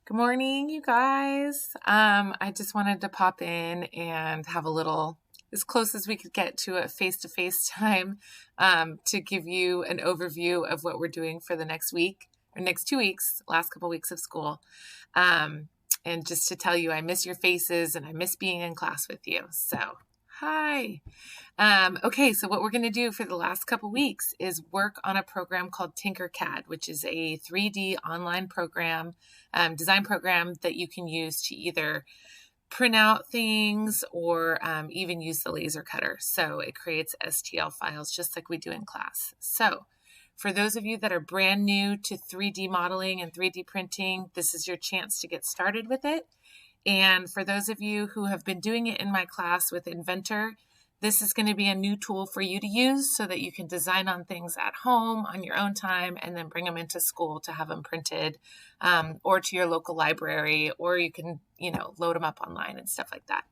Good morning, you guys. I just wanted to pop in and have a little, as close as we could get to a face-to-face time, to give you an overview of what we're doing for the next week, or next 2 weeks, last couple weeks of school. And just to tell you, I miss your faces and I miss being in class with you. So, hi. Okay, so what we're going to do for the last couple weeks is work on a program called Tinkercad, which is a 3D online program, design program that you can use to either print out things or even use the laser cutter. So it creates STL files just like we do in class. So for those of you that are brand new to 3D modeling and 3D printing, this is your chance to get started with it. And for those of you who have been doing it in my class with Inventor, this is going to be a new tool for you to use so that you can design on things at home on your own time and then bring them into school to have them printed, or to your local library, or you can, load them up online and stuff like that.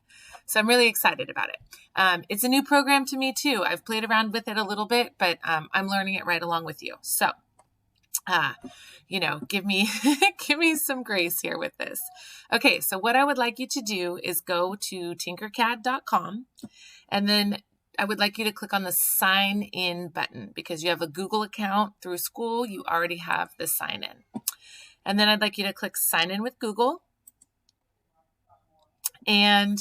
So I'm really excited about it. It's a new program to me too. I've played around with it a little bit, but I'm learning it right along with you. So give me give me some grace here with this. Okay, so what I would like you to do is go to tinkercad.com, and then I would like you to click on the sign in button because you have a Google account through school. You already have the sign in. And then I'd like you to click sign in with Google. And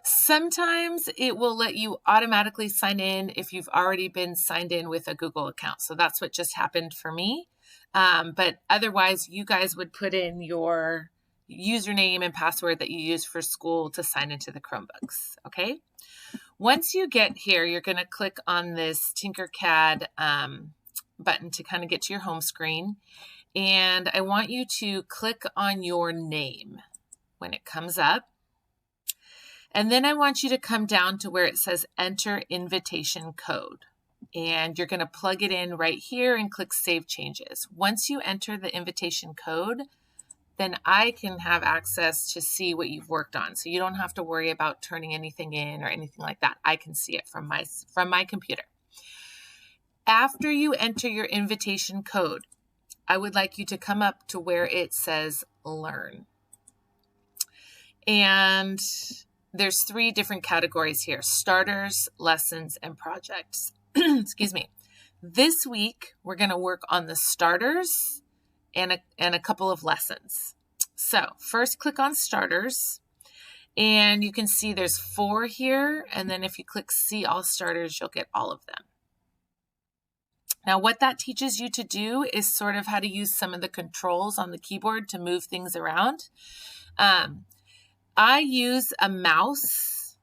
sometimes it will let you automatically sign in if you've already been signed in with a Google account. So that's what just happened for me. But otherwise, you guys would put in your username and password that you use for school to sign into the Chromebooks. Okay. Once you get here, you're going to click on this Tinkercad button to kind of get to your home screen. And I want you to click on your name when it comes up. And then I want you to come down to where it says enter invitation code. And you're going to plug it in right here and click Save Changes. Once you enter the invitation code, then I can have access to see what you've worked on. So you don't have to worry about turning anything in or anything like that. I can see it from my computer. After you enter your invitation code, I would like you to come up to where it says Learn. And there's 3 different categories here: starters, lessons, and projects. Excuse me. This week, we're going to work on the starters and a couple of lessons. So first click on starters, and you can see there's 4 here. And then if you click see all starters, you'll get all of them. Now, what that teaches you to do is sort of how to use some of the controls on the keyboard to move things around. I use a mouse,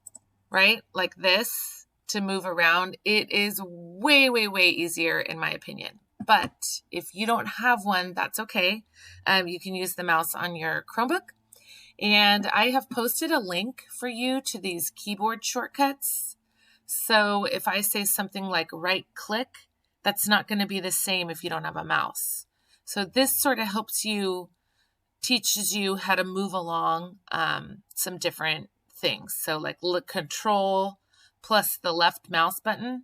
right, like this, to move around. It is way, way, way easier in my opinion. But if you don't have one, that's okay. You can use the mouse on your Chromebook. And I have posted a link for you to these keyboard shortcuts. So if I say something like right click, that's not going to be the same if you don't have a mouse. So this sort of helps you, teaches you how to move along some different things. So like control plus the left mouse button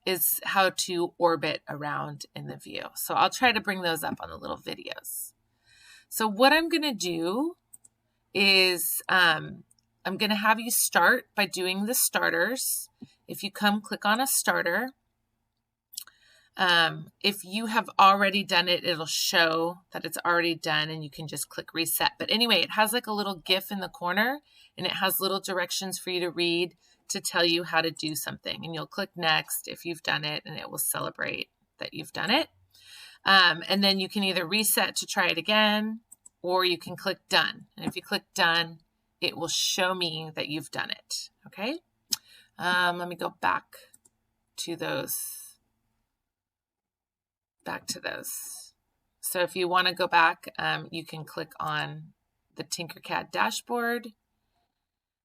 is how to orbit around in the view. So I'll try to bring those up on the little videos. So what I'm going to do is I'm going to have you start by doing the starters. If you come click on a starter, if you have already done it, it'll show that it's already done and you can just click reset. But anyway, it has like a little GIF in the corner and it has little directions for you to read to tell you how to do something. And you'll click next if you've done it and it will celebrate that you've done it. And then you can either reset to try it again, or you can click done. And if you click done, it will show me that you've done it. Okay. Let me go back to those. So if you want to go back, you can click on the Tinkercad dashboard,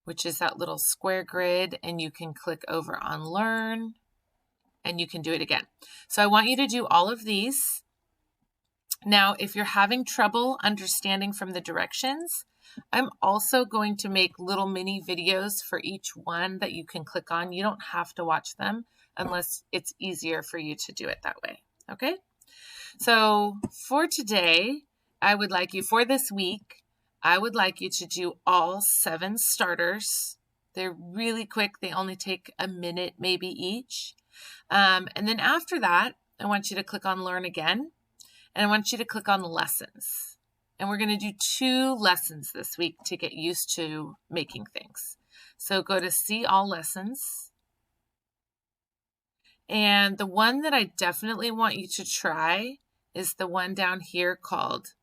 which is that little square grid, and you can click over on Learn, and you can do it again. So I want you to do all of these. Now, if you're having trouble understanding from the directions, I'm also going to make little mini videos for each one that you can click on. You don't have to watch them unless it's easier for you to do it that way. Okay? So for today, I would like you for this week, I would like you to do all 7 starters. They're really quick. They only take a minute maybe each. And then after that, I want you to click on Learn Again, and I want you to click on Lessons. And we're going to do 2 lessons this week to get used to making things. So go to See All Lessons. And the one that I definitely want you to try is the one down here called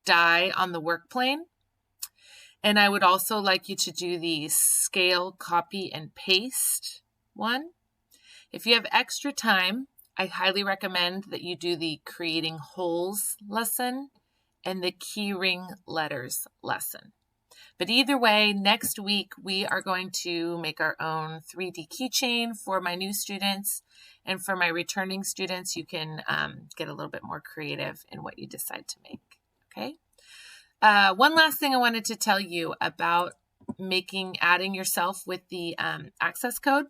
Die on the Work Plane. And I would also like you to do the Scale, Copy, and Paste one. If you have extra time, I highly recommend that you do the Creating Holes lesson and the Keyring Letters lesson. But either way, next week we are going to make our own 3D keychain for my new students, and for my returning students, you can get a little bit more creative in what you decide to make. Okay. One last thing I wanted to tell you about adding yourself with the access code.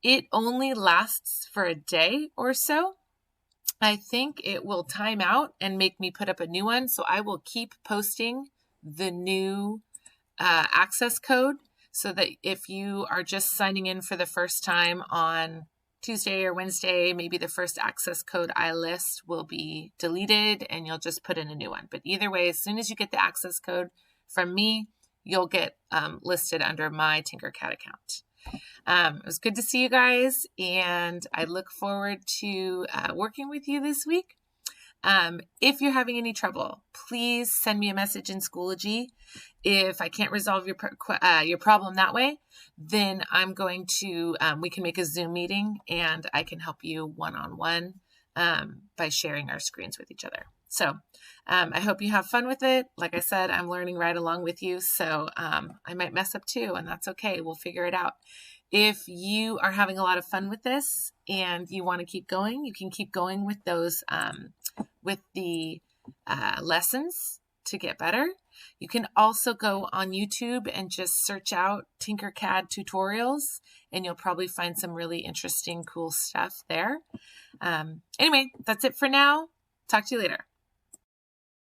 It only lasts for a day or so. I think it will time out and make me put up a new one. So I will keep posting the new access code so that if you are just signing in for the first time on Tuesday or Wednesday, maybe the first access code I list will be deleted and you'll just put in a new one. But either way, as soon as you get the access code from me, you'll get listed under my Tinkercad account. It was good to see you guys, and I look forward to working with you this week. If you're having any trouble, please send me a message in Schoology. If I can't resolve your problem that way, then I'm going to, we can make a Zoom meeting and I can help you one-on-one by sharing our screens with each other. So I hope you have fun with it. Like I said, I'm learning right along with you. So I might mess up too, and that's okay. We'll figure it out. If you are having a lot of fun with this and you want to keep going, you can keep going with those, with the lessons to get better. You can also go on YouTube and just search out Tinkercad tutorials, and you'll probably find some really interesting, cool stuff there. Anyway, that's it for now. Talk to you later.